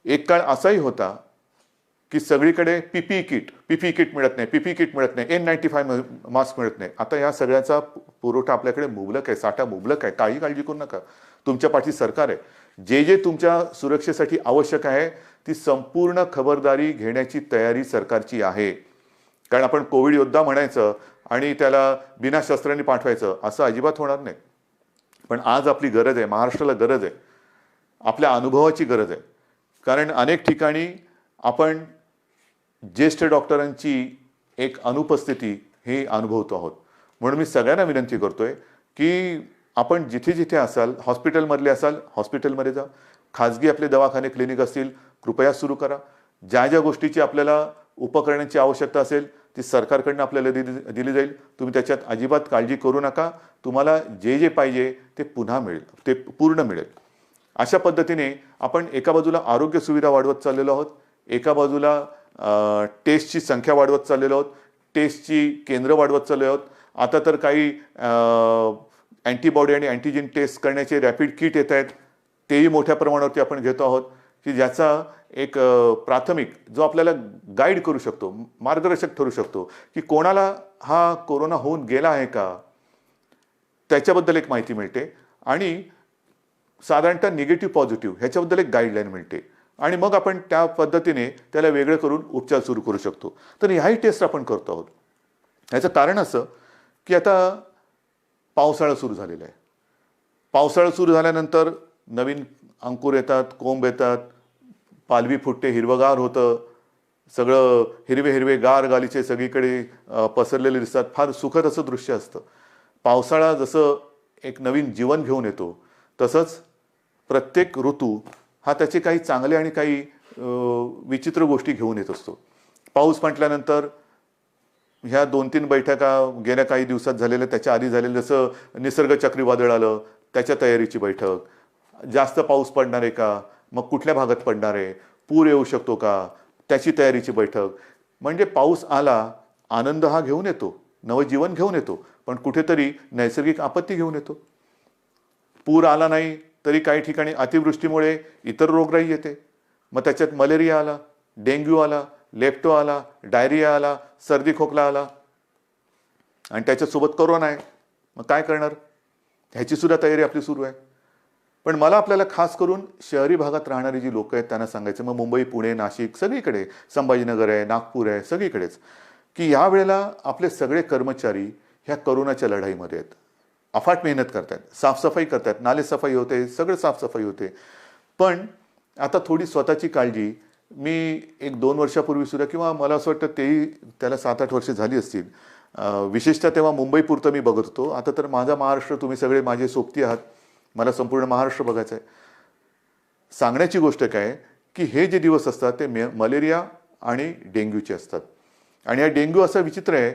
एक काळ असाही होता की सगळीकडे पीपीई किट मिळत नाही, N95 मास्क मिळत नाही. आता या सगळ्याचा पुरवठा आपल्याकडे मुबलक आहे, साठा मुबलक आहे. काही काळजी करू नका. तुमच्या पाठी सरकार आहे. जे जे तुमच्या सुरक्षेसाठी आवश्यक आहे ती संपूर्ण खबरदारी घेण्याची तयारी सरकारची आहे. कारण आपण कोविड योद्धा म्हणायचं आणि त्याला बिना शस्त्रांनी पाठवायचं असं अजिबात होणार नाही. पण आज आपली गरज आहे, महाराष्ट्राला गरज आहे, आपल्या अनुभवाची गरज आहे. कारण अनेक ठिकाणी आपण ज्येष्ठ डॉक्टरांची एक अनुपस्थिती हे अनुभवतो आहोत. म्हणून मी सगळ्यांना विनंती करतोय की आपण जिथे जिथे असाल, हॉस्पिटलमधले असाल हॉस्पिटलमध्ये जा, खाजगी आपले दवाखाने क्लिनिक असतील कृपया सुरू करा. ज्या ज्या गोष्टीची आपल्याला उपकरणांची आवश्यकता असेल ती सरकारकडनं आपल्याला दिली जाईल. तुम्ही त्याच्यात अजिबात काळजी करू नका. तुम्हाला जे जे पाहिजे ते पुन्हा मिळेल, ते पूर्ण मिळेल. अशा पद्धतीने आपण एका बाजूला आरोग्य सुविधा वाढवत चाललेलो आहोत, एका बाजूला टेस्टची संख्या वाढवत चाललेलो आहोत, टेस्टची केंद्र वाढवत चाललेलो आहोत. आता तर काही अँटीबॉडी आणि अँटीजेन टेस्ट करण्याचे रॅपिड किट येत आहेत, तेही मोठ्या प्रमाणावरती आपण घेतो आहोत की ज्याचा एक प्राथमिक जो आपल्याला गाईड करू शकतो, मार्गदर्शक ठरू शकतो की कोणाला हा कोरोना होऊन गेला आहे का त्याच्याबद्दल एक माहिती मिळते आणि साधारणतः निगेटिव्ह पॉझिटिव्ह ह्याच्याबद्दल एक गाईडलाईन मिळते आणि मग आपण त्या पद्धतीने त्याला वेगळं करून उपचार सुरू करू शकतो. तर ह्याही टेस्ट आपण करतो आहोत. याचं कारण असं की आता पावसाळा सुरू झालेला आहे. पावसाळा सुरू झाल्यानंतर नवीन अंकुर येतात, कोंब येतात, पालवी फुटते, हिरवगार होतं, सगळं हिरवे हिरवे गार गालीचे सगळीकडे पसरलेले दिसतात. फार सुखद असं दृश्य असतं. पावसाळा जसं एक नवीन जीवन घेऊन येतो तसंच प्रत्येक ऋतू हा त्याचे काही चांगले आणि काही विचित्र गोष्टी घेऊन येत असतो. पाऊस म्हटल्यानंतर ह्या 2-3 बैठका गेल्या काही दिवसात झालेल्या, त्याच्या आधी झालेलं जसं निसर्ग चक्रीवादळ आलं त्याच्या तयारीची बैठक, जास्त पाऊस पडणार आहे का, मग कुठल्या भागात पडणार आहे, पूर येऊ शकतो का, त्याची तयारीची बैठक. म्हणजे पाऊस आला आनंद हा घेऊन येतो, नवजीवन घेऊन येतो, पण कुठेतरी नैसर्गिक आपत्ती घेऊन येतो. पूर आला नाही तरी काही ठिकाणी अतिवृष्टीमुळे इतर रोगराई येते. मग त्याच्यात मलेरिया आला, डेंग्यू आला, लेप्टो आला, डायरिया आला, सर्दी खोकला आला आणि त्याच्यासोबत कोरोना आहे. मग काय करणार, ह्याची सुद्धा तयारी आपली सुरू आहे. पण मला आपल्याला खास करून शहरी भागात राहणारी जी लोक आहेत त्यांना सांगायचं, मग मुंबई, पुणे, नाशिक सगळीकडे, संभाजीनगर आहे, नागपूर आहे, सगळीकडेच, की या वेळेला आपले सगळे कर्मचारी ह्या कोरोनाच्या लढाईमध्ये आहेत. अफाट मेहनत करतात, साफसफाई करतात, नाले सफाई होते, सगळं साफसफाई होते. पण आता थोडी स्वतःची काळजी मी 1-2 वर्षापूर्वी सुद्धा, किंवा मला असं वाटतं तेही त्याला 7-8 वर्ष झाली असतील, विशेषतः तेव्हा मुंबईपुरतं मी बघत होतो. आता तर माझा महाराष्ट्र, तुम्ही सगळे माझे सोबती आहात, मला संपूर्ण महाराष्ट्र बघायचं आहे. सांगण्याची गोष्ट काय की हे जे दिवस असतात ते मलेरिया आणि डेंग्यूचे असतात. आणि हा डेंग्यू असा विचित्र आहे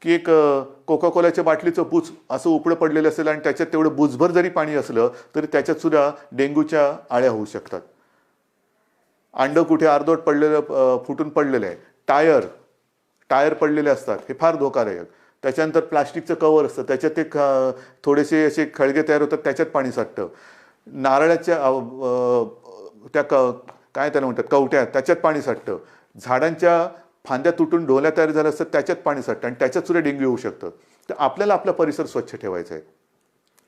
की एक कोका कोल्याच्या बाटलीचं बुच असं उपडं पडलेलं असेल आणि त्याच्यात तेवढं बुचभर जरी पाणी असलं तरी त्याच्यात सुद्धा डेंग्यूच्या आळ्या होऊ शकतात. अंड कुठे अर्धवट पडलेलं, फुटून पडलेलं आहे, टायर पडलेले असतात, हे फार धोकादायक. त्याच्यानंतर प्लास्टिकचं कवर असतं, त्याच्यात ते थोडेसे असे खळगे तयार होतात, त्याच्यात पाणी साठतं. नारळाच्या त्या काय त्याला म्हणतात कवट्या, त्याच्यात पाणी साठतं. झाडांच्या फांद्या तुटून ढोल्या तयार झाल्या असतात, त्याच्यात पाणी साठतं आणि त्याच्यात सुद्धा डेंग्यू होऊ शकतं. तर आपल्याला आपला परिसर स्वच्छ ठेवायचा आहे.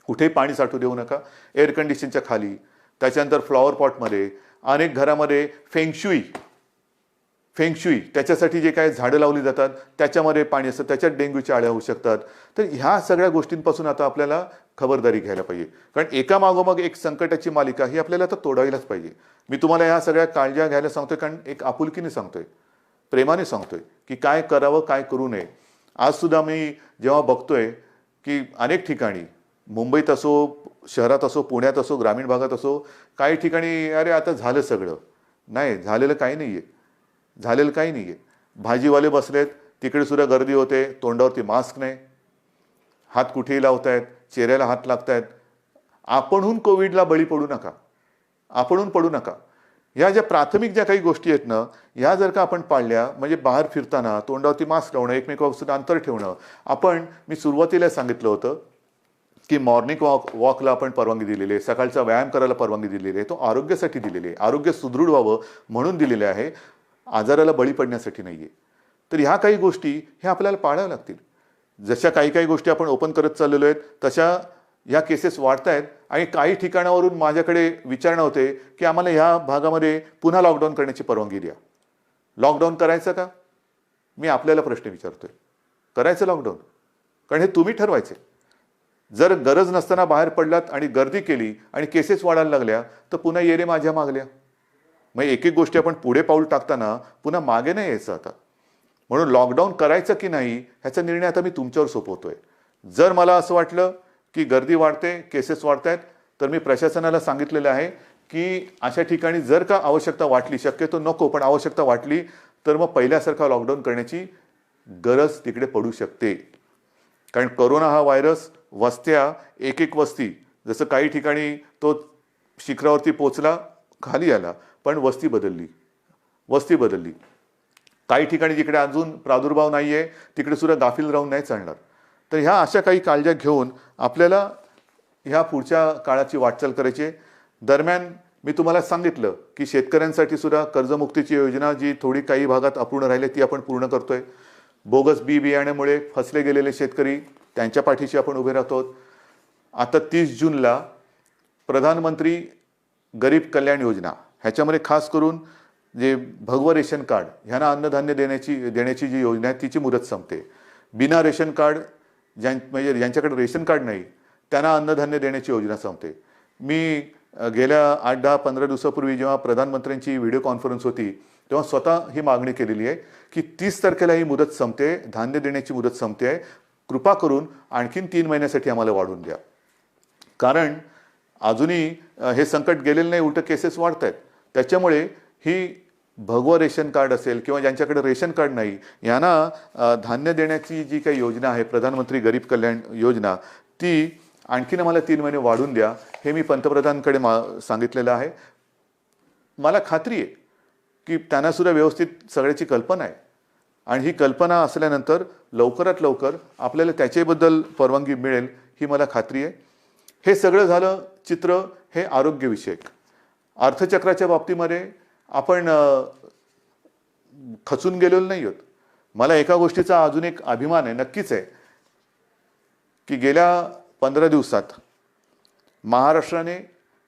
कुठेही पाणी साठू देऊ नका. एअर कंडिशनच्या खाली, त्याच्यानंतर फ्लॉवर पॉटमध्ये, अनेक घरामध्ये फेंगशुई त्याच्यासाठी जे काही झाडं लावली जातात त्याच्यामध्ये पाणी असतं, त्याच्यात डेंग्यूच्या आळ्या होऊ शकतात. तर ह्या सगळ्या गोष्टींपासून आता आपल्याला खबरदारी घ्यायला पाहिजे. कारण एका मागोमाग एक संकटाची मालिका ही आपल्याला आता तोडायलाच पाहिजे. मी तुम्हाला ह्या सगळ्या काळज्या घ्यायला सांगतोय कारण एक आपुलकीने सांगतोय, प्रेमाने सांगतोय की काय करावं, काय करू नये. आज सुद्धा मी जेव्हा बघतोय की अनेक ठिकाणी, मुंबईत असो, शहरात असो, पुण्यात असो, ग्रामीण भागात असो, काही ठिकाणी अरे आता झालं सगळं. नाही, झालेलं काही नाहीये, झालेलं काही नाहीये. भाजीवाले बसलेत, तिकडे सुद्धा गर्दी होते, तोंडावरती मास्क नाही, हात कुठेही लावतायत, चेहऱ्याला हात लागतायत. आपणहून कोविडला बळी पडू नका, आपणहून पडू नका. ह्या ज्या प्राथमिक ज्या काही गोष्टी आहेत ना, ह्या जर का आपण पाळल्या, म्हणजे बाहेर फिरताना तोंडावरती मास्क लावणं, एकमेकांपासून अंतर ठेवणं. मी सुरुवातीला सांगितलं होतं की मॉर्निंग वॉकला आपण परवानगी दिलेली आहे, सकाळचा व्यायाम करायला परवानगी दिलेली आहे, तो आरोग्यासाठी दिलेली आहे, आरोग्य सुदृढ व्हावं म्हणून दिलेले आहे, आजाराला बळी पडण्यासाठी नाही आहे. तर ह्या काही गोष्टी ह्या आपल्याला पाळाव्या लागतील. जशा काही काही गोष्टी आपण ओपन करत चाललेलो आहेत तशा ह्या केसेस वाढत आहेत आणि काही ठिकाणावरून माझ्याकडे विचारणा होते की आम्हाला ह्या भागामध्ये पुन्हा लॉकडाऊन करण्याची परवानगी द्या. लॉकडाऊन करायचं का? मी आपल्याला प्रश्न विचारतोय, करायचं लॉकडाऊन? कारण हे तुम्ही ठरवायचे. जर गरज नसताना बाहेर पडलात आणि गर्दी केली आणि केसेस वाढायला लागल्या तर पुन्हा ये रे माझ्या मागल्या. मग एक एक गोष्टी आपण पुढे पाऊल टाकताना पुन्हा मागे नाही यायचं आता. म्हणून लॉकडाऊन करायचं की नाही ह्याचा निर्णय आता मी तुमच्यावर सोपवतोय. जर मला असं वाटलं की गर्दी वाढते, केसेस वाढत आहेत, तर मी प्रशासनाला सांगितलेलं आहे की अशा ठिकाणी जर का आवश्यकता वाटली, शक्यतो नको पण आवश्यकता वाटली तर मग पहिल्यासारखा लॉकडाऊन करण्याची गरज तिकडे पडू शकते. कारण कोरोना हा व्हायरस वस्त्या, एक एक वस्ती, जसं काही ठिकाणी तो शिखरावरती पोचला, खाली आला, पण वस्ती बदलली. काही ठिकाणी जिकडे अजून प्रादुर्भाव नाही आहे तिकडे सुद्धा गाफील राहून नाही चालणार. तर ह्या अशा काही काळज्या घेऊन आपल्याला ह्या पुढच्या काळाची वाटचाल करायची. दरम्यान मी तुम्हाला सांगितलं की शेतकऱ्यांसाठी सुद्धा कर्जमुक्तीची योजना जी थोडी काही भागात अपूर्ण राहिली ती आपण पूर्ण करतोय. बोगस बियाण्यामुळे फसले गेलेले शेतकरी त्यांच्या पाठीशी आपण उभे राहतो. आता 30 जूनला प्रधानमंत्री गरीब कल्याण योजना ह्याच्यामध्ये खास करून जे भगवं रेशन कार्ड ह्यांना अन्नधान्य देण्याची जी योजना आहे तिची मुदत संपते. बिना रेशन कार्ड म्हणजे ज्यांच्याकडे रेशन कार्ड नाही त्यांना अन्नधान्य देण्याची योजना संपते. मी गेल्या 8-10-15 दिवसापूर्वी जेव्हा प्रधानमंत्र्यांची व्हिडिओ कॉन्फरन्स होती तेव्हा स्वतः ही मागणी केलेली आहे की 30 तारखेला ही मुदत संपते, धान्य देण्याची मुदत संपते आहे, कृपा करून आणखीन 3 महिन्यासाठी आम्हाला वाढवून द्या. कारण अजूनही हे संकट गेलेलं नाही, उलट केसेस वाढत आहेत. त्याच्यामुळे ही भगवं रेशन कार्ड असेल किंवा ज्यांच्याकडे रेशन कार्ड नाही यांना धान्य देण्याची जी काही योजना आहे प्रधानमंत्री गरीब कल्याण योजना ती आणखीन आम्हाला 3 महिने वाढवून द्या हे मी पंतप्रधानांकडे सांगितलेलं आहे. मला खात्री आहे की त्यांना सुद्धा व्यवस्थित सगळ्याची कल्पना आहे आणि ही कल्पना असल्यानंतर लवकरात लवकर आपल्याला त्याच्याबद्दल परवानगी मिळेल ही मला खात्री आहे. हे सगळं झालं चित्र हे आरोग्यविषयक. अर्थचक्राच्या बाबतीमध्ये आपण खचून गेलेलो नाही आहोत. मला एका गोष्टीचा अजून एक अभिमान आहे, नक्कीच आहे, की गेल्या 15 दिवसात महाराष्ट्राने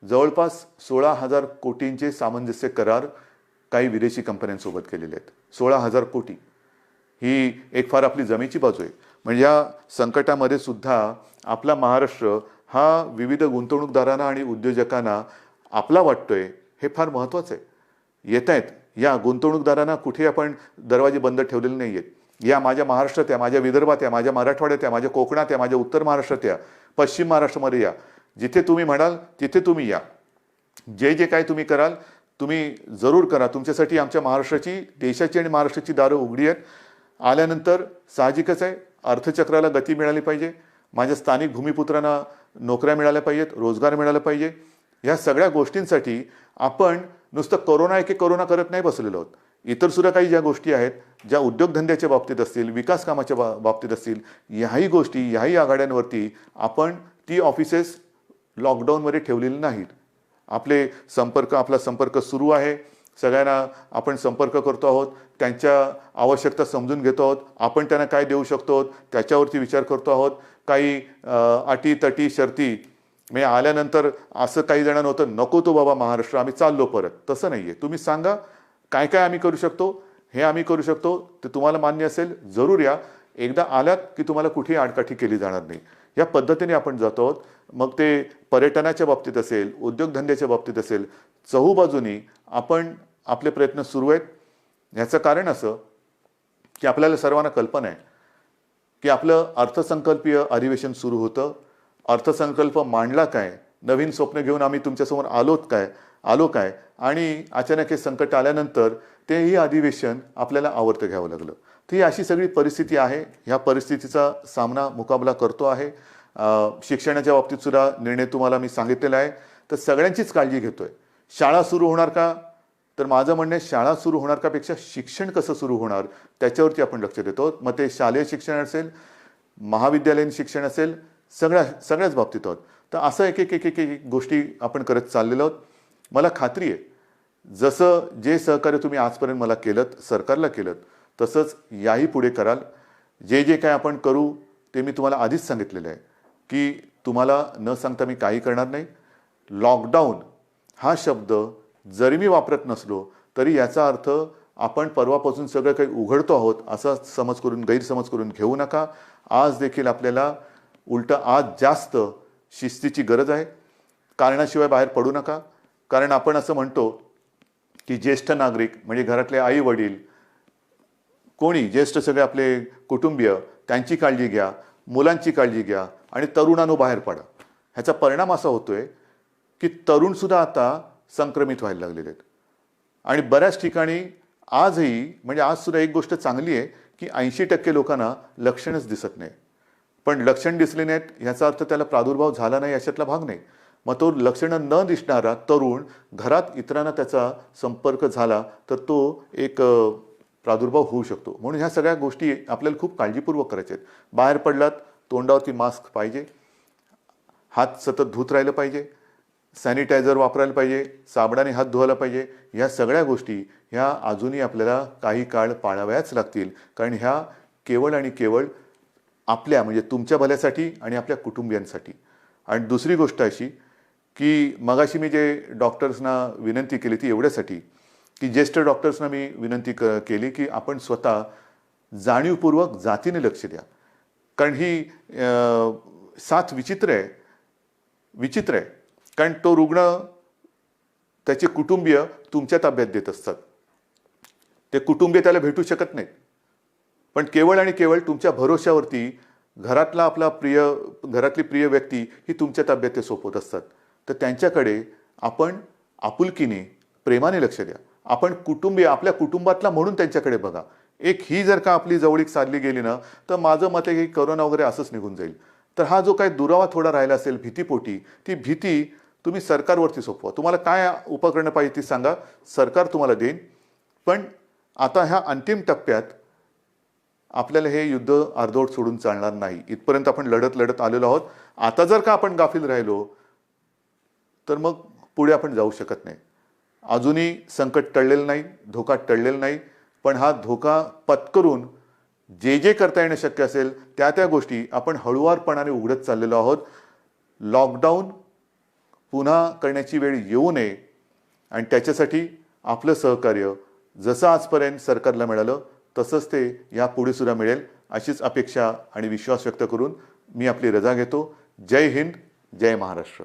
जवळपास 16,000 कोटींचे सामंजस्य करार काही विदेशी कंपन्यांसोबत केलेले आहेत. 16,000 कोटी ही एक फार आपली जमेची बाजू आहे. म्हणजे या संकटामध्ये सुद्धा आपला महाराष्ट्र हा विविध गुंतवणूकदारांना आणि उद्योजकांना आपला वाटतोय हे फार महत्त्वाचं आहे. येत आहेत या गुंतवणूकदारांना कुठे आपण दरवाजे बंद ठेवलेले नाही आहेत. या माझ्या महाराष्ट्रात या, माझ्या विदर्भात या, माझ्या मराठवाड्यात या, माझ्या कोकणात या, माझ्या उत्तर महाराष्ट्रात या, पश्चिम महाराष्ट्रामध्ये या, जिथे तुम्ही म्हणाल तिथे तुम्ही या. जे जे काय तुम्ही कराल तुम्ही जरूर करा. तुमच्यासाठी आमच्या महाराष्ट्राची, देशाची आणि महाराष्ट्राची दारं उघडी आहेत. आल्यानंतर साहजिकच आहे अर्थचक्राला गती मिळाली पाहिजे, माझ्या स्थानिक भूमिपुत्रांना नोकऱ्या मिळाल्या पाहिजेत, रोजगार मिळाला पाहिजे. ह्या सगळ्या गोष्टींसाठी आपण नुसतं कोरोना करत नाही बसलेलो आहोत. इतर सुद्धा काही ज्या गोष्टी आहेत ज्या उद्योगधंद्याच्या बाबतीत असतील, विकास कामाच्या बाबतीत असतील, ह्याही गोष्टी ह्याही आघाड्यांवरती आपण ती ऑफिसेस लॉकडाऊनमध्ये ठेवलेली नाहीत. आपला संपर्क सुरू आहे. सगळ्यांना आपण संपर्क करतो आहोत, त्यांच्या आवश्यकता समजून घेतो आहोत, आपण त्यांना काय देऊ शकतो त्याच्यावरती विचार करतो आहोत. काही अटी तटी शर्ती म्हणजे आल्यानंतर असं काही जणांना होतं नको तो बाबा महाराष्ट्र आम्ही चाललो परत, तसं नाही आहे. तुम्ही सांगा काय काय आम्ही करू शकतो, हे आम्ही करू शकतो, ते तुम्हाला मान्य असेल जरूर या. एकदा आलात की तुम्हाला कुठेही आडकाठी केली जाणार नाही. या पद्धतीने आपण जातो आहोत. मग ते पर्यटनाच्या बाबतीत असेल, उद्योगधंद्याच्या बाबतीत असेल, चहूबाजूनी आपण आपले प्रयत्न सुरू आहेत. याचं कारण असं की आपल्याला सर्वांना कल्पना आहे की आपलं अर्थसंकल्पीय अधिवेशन सुरू होतं. अर्थसंकल्प मांडला काय, नवीन स्वप्न घेऊन आम्ही तुमच्यासमोर आलो काय आणि अचानक हे संकट आल्यानंतर तेही अधिवेशन आपल्याला आवर्त घ्यावं लागलं. तर ही अशी सगळी परिस्थिती आहे. ह्या परिस्थितीचा मुकाबला करतो आहे. शिक्षणाच्या बाबतीत सुद्धा निर्णय तुम्हाला मी सांगितलेला आहे. तर सगळ्यांचीच काळजी घेतोय. शाळा सुरू होणार का, तर माझं म्हणणं आहे शाळा सुरू होणार का पेक्षा शिक्षण कसं सुरू होणार त्याच्यावरती आपण लक्ष देतो. मग ते शालेय शिक्षण असेल, महाविद्यालयीन शिक्षण असेल सगळ्याच बाबतीत आहोत. तर असं एक गोष्टी आपण करत चाललेलो आहोत. मला खात्री आहे जसं जे सहकार्य तुम्ही आजपर्यंत मला केलं, सरकारला केलं, तसंच याही पुढे कराल. जे काय आपण करू ते मी तुम्हाला आधीच सांगितलेलं आहे की तुम्हाला न सांगता मी काही करणार नाही. लॉकडाऊन हा शब्द जरी मी वापरत नसलो तरी याचा अर्थ आपण परवापासून सगळं काही उघडतो आहोत असा गैरसमज करून घेऊ नका. आज देखील आपल्याला उलटं आज जास्त शिस्तीची गरज आहे. कारणाशिवाय बाहेर पडू नका. कारण आपण असं म्हणतो की ज्येष्ठ नागरिक म्हणजे घरातले आई वडील कोणी ज्येष्ठ सगळे आपले कुटुंबीय त्यांची काळजी घ्या, मुलांची काळजी घ्या आणि तरुणांनो बाहेर पडा. ह्याचा परिणाम असा होतोय की तरुणसुद्धा आता संक्रमित व्हायला लागलेले आहेत. आणि बऱ्याच ठिकाणी आजही म्हणजे आज सुद्धा एक गोष्ट चांगली आहे की 80% लोकांना लक्षणच दिसत नाही. पण लक्षण दिसले नाहीत ह्याचा अर्थ त्याला प्रादुर्भाव झाला नाही याच्यातला भाग नाही. मग तो लक्षणं न दिसणारा तरुण घरात इतरांना त्याचा संपर्क झाला तर तो एक प्रादुर्भाव होऊ शकतो. म्हणून ह्या सगळ्या गोष्टी आपल्याला खूप काळजीपूर्वक करायच्या आहेत. बाहेर पडलात तोंडावरती मास्क पाहिजे, हात सतत धुत राहिलं पाहिजे, सॅनिटायझर वापरायला पाहिजे, साबणाने हात धुवायला पाहिजे. ह्या सगळ्या गोष्टी ह्या अजूनही आपल्याला काही काळ पाळाव्याच लागतील. कारण ह्या केवळ आणि केवळ आपल्या म्हणजे तुमच्या भल्यासाठी आणि आपल्या कुटुंबियांसाठी. आणि दुसरी गोष्ट अशी की मगाशी मी जे डॉक्टर्सना विनंती केली ती एवढ्यासाठी की ज्येष्ठ डॉक्टर्सना मी विनंती केली की आपण स्वतः जाणीवपूर्वक जातीने लक्ष द्या. कारण ही साथ विचित्र आहे. कारण तो रुग्ण त्याचे कुटुंबीय तुमच्या ताब्यात देत असतात. ते कुटुंबीय त्याला भेटू शकत नाहीत. पण केवळ आणि केवळ तुमच्या भरोश्यावरती घरातली प्रिय व्यक्ती ही तुमच्या ताब्यात ते सोपवत असतात. तर त्यांच्याकडे आपण आपुलकीने प्रेमाने लक्ष द्या. आपण आपल्या कुटुंबातला म्हणून त्यांच्याकडे बघा. ही जर का आपली जवळीक साधली गेली ना तर माझं मत आहे की करोना वगैरे असंच निघून जाईल. तर हा जो काही दुरावा थोडा राहिला असेल भीतीपोटी ती भीती तुम्ही सरकारवरती सोपवा. तुम्हाला काय उपकरणं पाहिजे ती सांगा, सरकार तुम्हाला देईन. पण आता ह्या अंतिम टप्प्यात आपल्याला हे युद्ध अर्धवट सोडून चालणार नाही. इथपर्यंत आपण लढत आलेलो आहोत. आता जर का आपण गाफील राहिलो तर मग पुढे आपण जाऊ शकत नाही. अजूनही संकट टळलेलं नाही, धोका टळलेला नाही. पण हा धोका पत्करून जे करता येणं शक्य असेल त्या गोष्टी आपण हळुवारपणाने उघडत चाललेलो आहोत. लॉकडाऊन पुन्हा करण्याची वेळ येऊ नये आणि त्याच्यासाठी आपलं सहकार्य जसं आजपर्यंत सरकारला मिळालं तसंच ते यापुढे सुद्धा मिळेल अशीच अपेक्षा आणि विश्वास व्यक्त करून मी आपली रजा घेतो. जय हिंद, जय महाराष्ट्र.